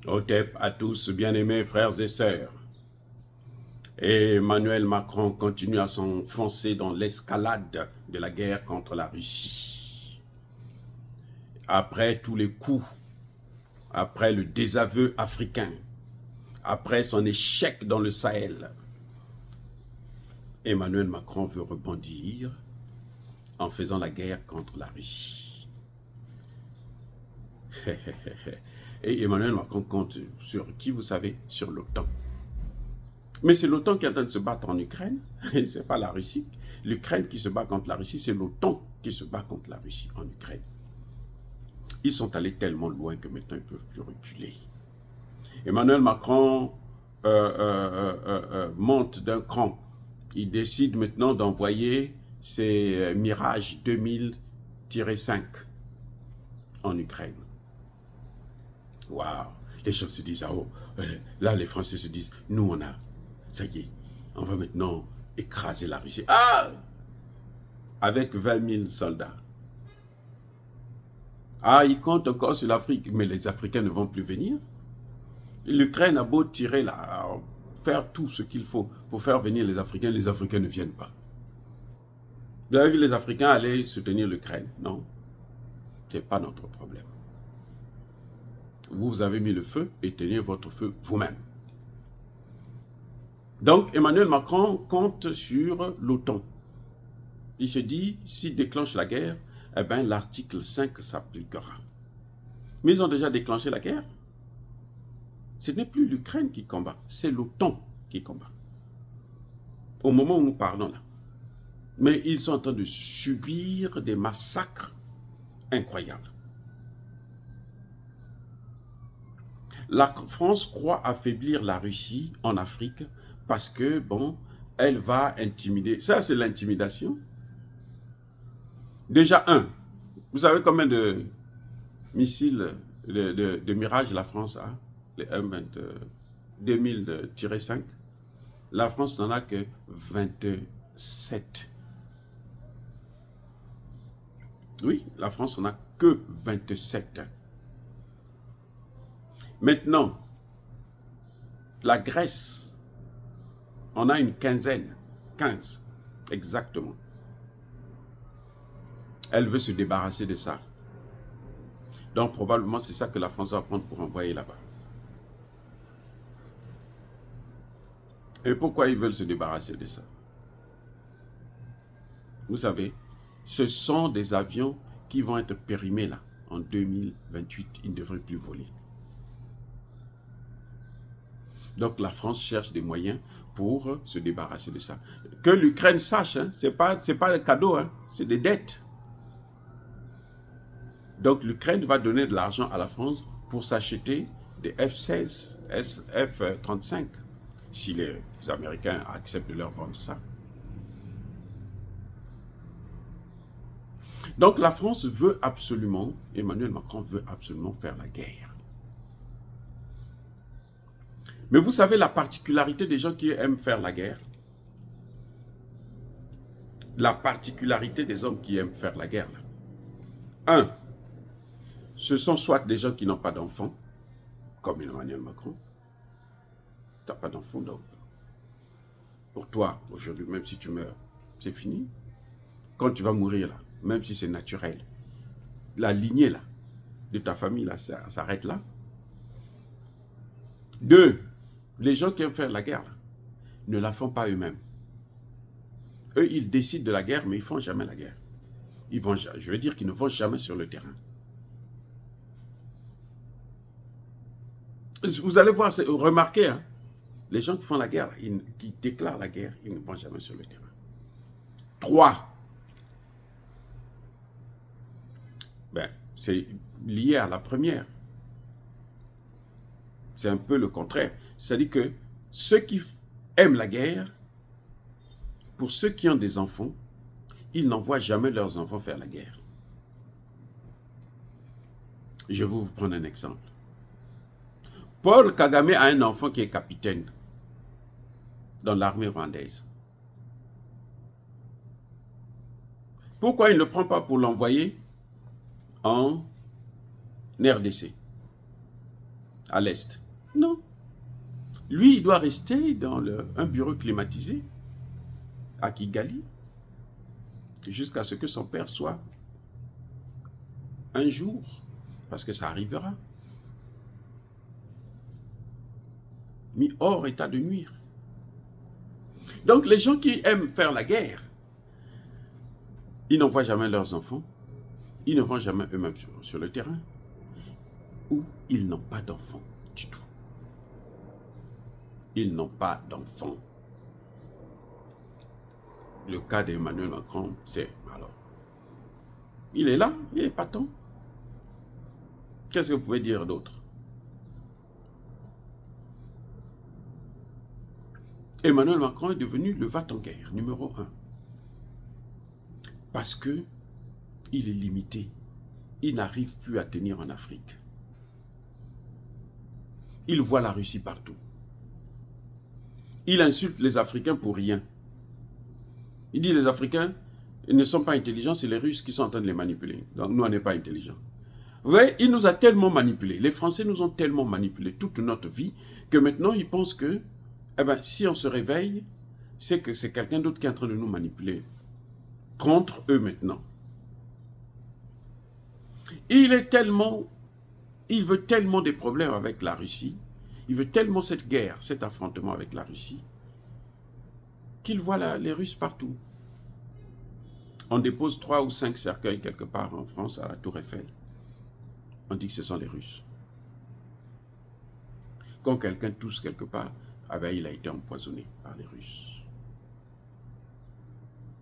Otep à tous, bien-aimés frères et sœurs. Et Emmanuel Macron continue à s'enfoncer dans l'escalade de la guerre contre la Russie. Après tous les coups, après le désaveu africain, après son échec dans le Sahel, Emmanuel Macron veut rebondir en faisant la guerre contre la Russie. Et Emmanuel Macron compte sur qui, vous savez? Sur l'OTAN. Mais c'est l'OTAN qui est en train de se battre en Ukraine, et ce n'est pas la Russie. L'Ukraine qui se bat contre la Russie, c'est l'OTAN qui se bat contre la Russie en Ukraine. Ils sont allés tellement loin que maintenant ils ne peuvent plus reculer. Emmanuel Macron monte d'un cran. Il décide maintenant d'envoyer ses Mirage 2000-5 en Ukraine. Waouh! Les gens se disent, ah oh, là les Français se disent, nous on a, ça y est, on va maintenant écraser la Russie. Ah! Avec 20 000 soldats. Ah, ils comptent encore sur l'Afrique, mais les Africains ne vont plus venir. L'Ukraine a beau tirer là, faire tout ce qu'il faut pour faire venir les Africains ne viennent pas. Vous avez vu les Africains aller soutenir l'Ukraine? Non, ce n'est pas notre problème. Vous avez mis le feu, éteignez votre feu vous-même. Donc Emmanuel Macron compte sur l'OTAN. Il se dit, s'il déclenche la guerre, eh bien l'article 5 s'appliquera. Mais ils ont déjà déclenché la guerre. Ce n'est plus l'Ukraine qui combat, c'est l'OTAN qui combat. Au moment où nous parlons là. Mais ils sont en train de subir des massacres incroyables. La France croit affaiblir la Russie en Afrique parce que, bon, elle va intimider. Ça, c'est l'intimidation. Déjà, vous savez combien de missiles de Mirage la France a? Les M2000-5. La France n'en a que 27. Oui, la France n'en a que 27. Maintenant, la Grèce en a une quinzaine. 15, exactement. Elle veut se débarrasser de ça. Donc, probablement, c'est ça que la France va prendre pour envoyer là-bas. Et pourquoi ils veulent se débarrasser de ça? Vous savez, ce sont des avions qui vont être périmés là. En 2028, ils ne devraient plus voler. Donc la France cherche des moyens pour se débarrasser de ça. Que l'Ukraine sache, hein, ce n'est pas le cadeau, hein, c'est des dettes. Donc l'Ukraine va donner de l'argent à la France pour s'acheter des F-16, F-35, si les Américains acceptent de leur vendre ça. Donc la France veut absolument, Emmanuel Macron veut absolument faire la guerre. Mais vous savez la particularité des gens qui aiment faire la guerre? La particularité des hommes qui aiment faire la guerre, là. Ce sont soit des gens qui n'ont pas d'enfants, comme Emmanuel Macron. Tu n'as pas d'enfants, donc pour toi, aujourd'hui, même si tu meurs, c'est fini. Quand tu vas mourir, là, même si c'est naturel, la lignée là, de ta famille, là, ça s'arrête là. 2, les gens qui aiment faire la guerre, là, ne la font pas eux-mêmes. Eux, ils décident de la guerre, mais ils ne font jamais la guerre. Je veux dire qu'ils ne vont jamais sur le terrain. Vous allez voir, remarquez, hein, les gens qui font la guerre, qui déclarent la guerre, ils ne vont jamais sur le terrain. 3, ben, c'est lié à la première. C'est un peu le contraire. C'est-à-dire que ceux qui aiment la guerre, pour ceux qui ont des enfants, ils n'envoient jamais leurs enfants faire la guerre. Je vais vous prendre un exemple. Paul Kagame a un enfant qui est capitaine dans l'armée rwandaise. Pourquoi il ne le prend pas pour l'envoyer en RDC, à l'Est. Non. Lui, il doit rester dans un bureau climatisé à Kigali jusqu'à ce que son père soit un jour, parce que ça arrivera, mis hors état de nuire. Donc les gens qui aiment faire la guerre, ils n'envoient jamais leurs enfants, ils ne vont jamais eux-mêmes sur le terrain, ou ils n'ont pas d'enfants du tout. Ils n'ont pas d'enfants. Le cas d'Emmanuel Macron, c'est alors. Il est là, il est épatant. Qu'est-ce que vous pouvez dire d'autre? Emmanuel Macron est devenu le va-t-en-guerre numéro 1. Parce que il est limité. Il n'arrive plus à tenir en Afrique. Il voit la Russie partout. Il insulte les Africains pour rien. Il dit les Africains ne sont pas intelligents, c'est les Russes qui sont en train de les manipuler. Donc nous, on n'est pas intelligents. Vous voyez, il nous a tellement manipulés. Les Français nous ont tellement manipulés toute notre vie que maintenant, ils pensent que eh ben, si on se réveille, c'est que c'est quelqu'un d'autre qui est en train de nous manipuler. Contre eux maintenant. Il veut tellement des problèmes avec la Russie, il veut tellement cette guerre, cet affrontement avec la Russie, qu'il voit les Russes partout. On dépose 3 ou 5 cercueils quelque part en France à la Tour Eiffel. On dit que ce sont les Russes. Quand quelqu'un tousse quelque part, ah ben, il a été empoisonné par les Russes.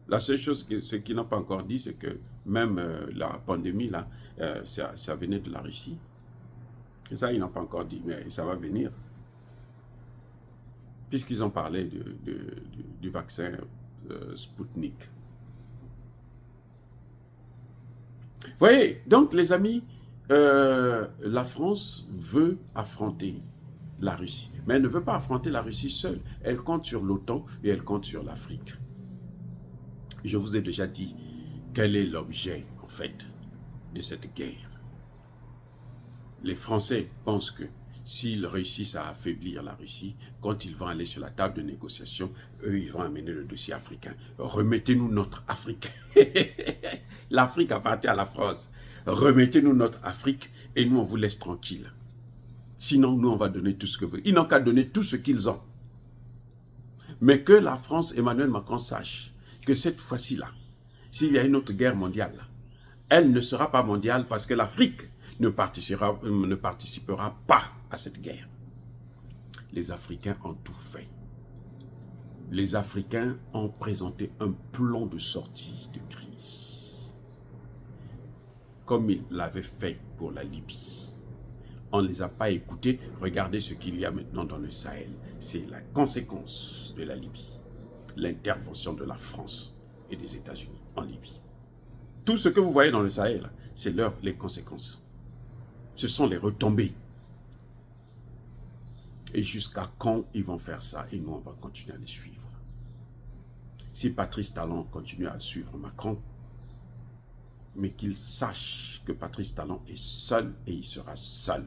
La seule chose qu'ils n'ont pas encore dit, c'est que même la pandémie, là, ça venait de la Russie. Et ça, ils n'ont pas encore dit, mais ça va venir. Puisqu'ils ont parlé du vaccin Sputnik. Vous voyez, donc les amis, la France veut affronter la Russie. Mais elle ne veut pas affronter la Russie seule. Elle compte sur l'OTAN et elle compte sur l'Afrique. Je vous ai déjà dit quel est l'objet, en fait, de cette guerre. Les Français pensent que s'ils réussissent à affaiblir la Russie, quand ils vont aller sur la table de négociation, eux, ils vont amener le dossier africain. Remettez-nous notre Afrique. L'Afrique appartient à la France. Remettez-nous notre Afrique et nous, on vous laisse tranquille. Sinon, nous, on va donner tout ce que vous voulez. Ils n'ont qu'à donner tout ce qu'ils ont. Mais que la France, Emmanuel Macron, sache que cette fois-ci-là, s'il y a une autre guerre mondiale, elle ne sera pas mondiale parce que l'Afrique ne participera pas à cette guerre. Les Africains ont tout fait. Les Africains ont présenté un plan de sortie de crise. Comme ils l'avaient fait pour la Libye. On ne les a pas écoutés. Regardez ce qu'il y a maintenant dans le Sahel. C'est la conséquence de la Libye. L'intervention de la France et des États-Unis en Libye. Tout ce que vous voyez dans le Sahel, c'est les conséquences. Ce sont les retombées. Et jusqu'à quand ils vont faire ça? Et nous, on va continuer à les suivre. Si Patrice Talon continue à suivre Macron, mais qu'il sache que Patrice Talon est seul et il sera seul.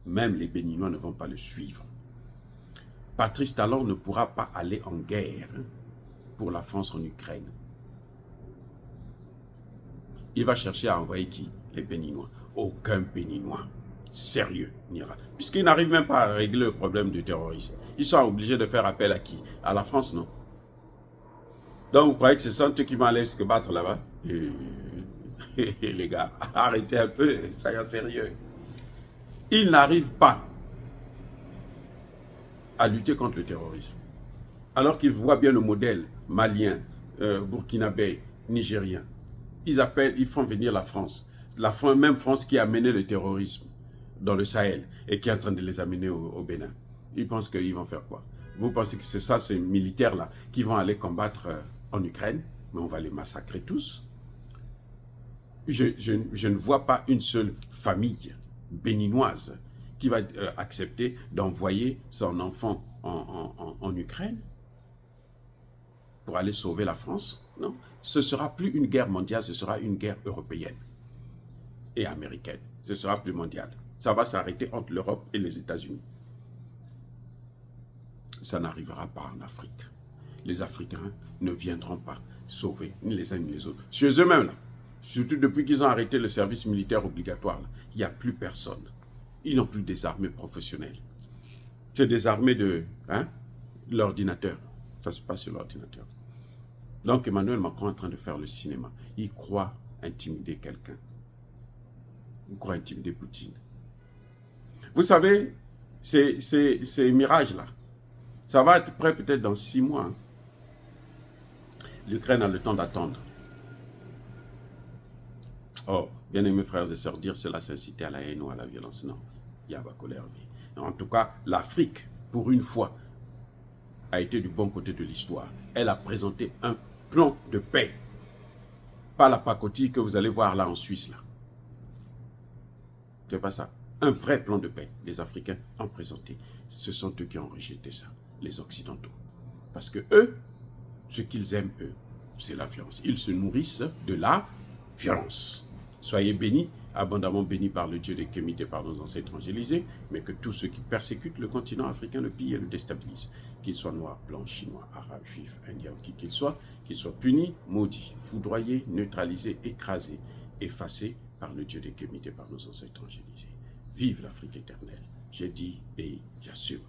Même les Béninois ne vont pas le suivre. Patrice Talon ne pourra pas aller en guerre pour la France en Ukraine. Il va chercher à envoyer qui? Les Béninois. Aucun Béninois sérieux n'ira. Puisqu'ils n'arrivent même pas à régler le problème du terrorisme. Ils sont obligés de faire appel à qui? À la France, non? Donc vous croyez que ce sont eux qui vont aller se battre là-bas? Les gars, arrêtez un peu, soyez sérieux. Ils n'arrivent pas à lutter contre le terrorisme. Alors qu'ils voient bien le modèle malien, burkinabé, nigérien. Ils font venir la France. Même France qui a mené le terrorisme dans le Sahel et qui est en train de les amener au Bénin. Ils pensent qu'ils vont faire quoi? Vous pensez que c'est ça, ces militaires-là, qui vont aller combattre en Ukraine? Mais on va les massacrer tous. Je ne vois pas une seule famille béninoise qui va accepter d'envoyer son enfant en Ukraine pour aller sauver la France. Non, ce ne sera plus une guerre mondiale, ce sera une guerre européenne et américaine. Ce sera plus mondial. Ça va s'arrêter entre l'Europe et les États-Unis. Ça n'arrivera pas en Afrique. Les Africains ne viendront pas sauver ni les uns ni les autres. Chez eux-mêmes, là, surtout depuis qu'ils ont arrêté le service militaire obligatoire, il n'y a plus personne. Ils n'ont plus des armées professionnelles. C'est des armées de l'ordinateur. Ça se passe sur l'ordinateur. Donc Emmanuel Macron est en train de faire le cinéma. Il croit intimider quelqu'un. Il croit intimider Poutine. Vous savez, ces mirages-là, ça va être prêt peut-être dans 6 mois. Hein. L'Ukraine a le temps d'attendre. Oh, bien aimés frères et sœurs, dire cela c'est inciter à la haine ou à la violence. Non, il y a colère. En tout cas, l'Afrique, pour une fois, a été du bon côté de l'histoire. Elle a présenté un plan de paix. Pas la pacotille que vous allez voir là en Suisse. Là. C'est pas ça. Un vrai plan de paix. Les Africains ont présenté. Ce sont eux qui ont rejeté ça, les Occidentaux. Parce que eux, ce qu'ils aiment, eux, c'est la violence. Ils se nourrissent de la violence. Soyez bénis, abondamment bénis par le Dieu des Kémites et par nos ancêtres évangélisés, mais que tous ceux qui persécutent le continent africain le pillent et le déstabilisent, qu'ils soient noirs, blancs, chinois, arabes, juifs, indiens, qui qu'ils soient punis, maudits, foudroyés, neutralisés, écrasés, effacés par le Dieu des Kémites et par nos ancêtres évangélisés. Vive l'Afrique éternelle, j'ai dit et j'assume.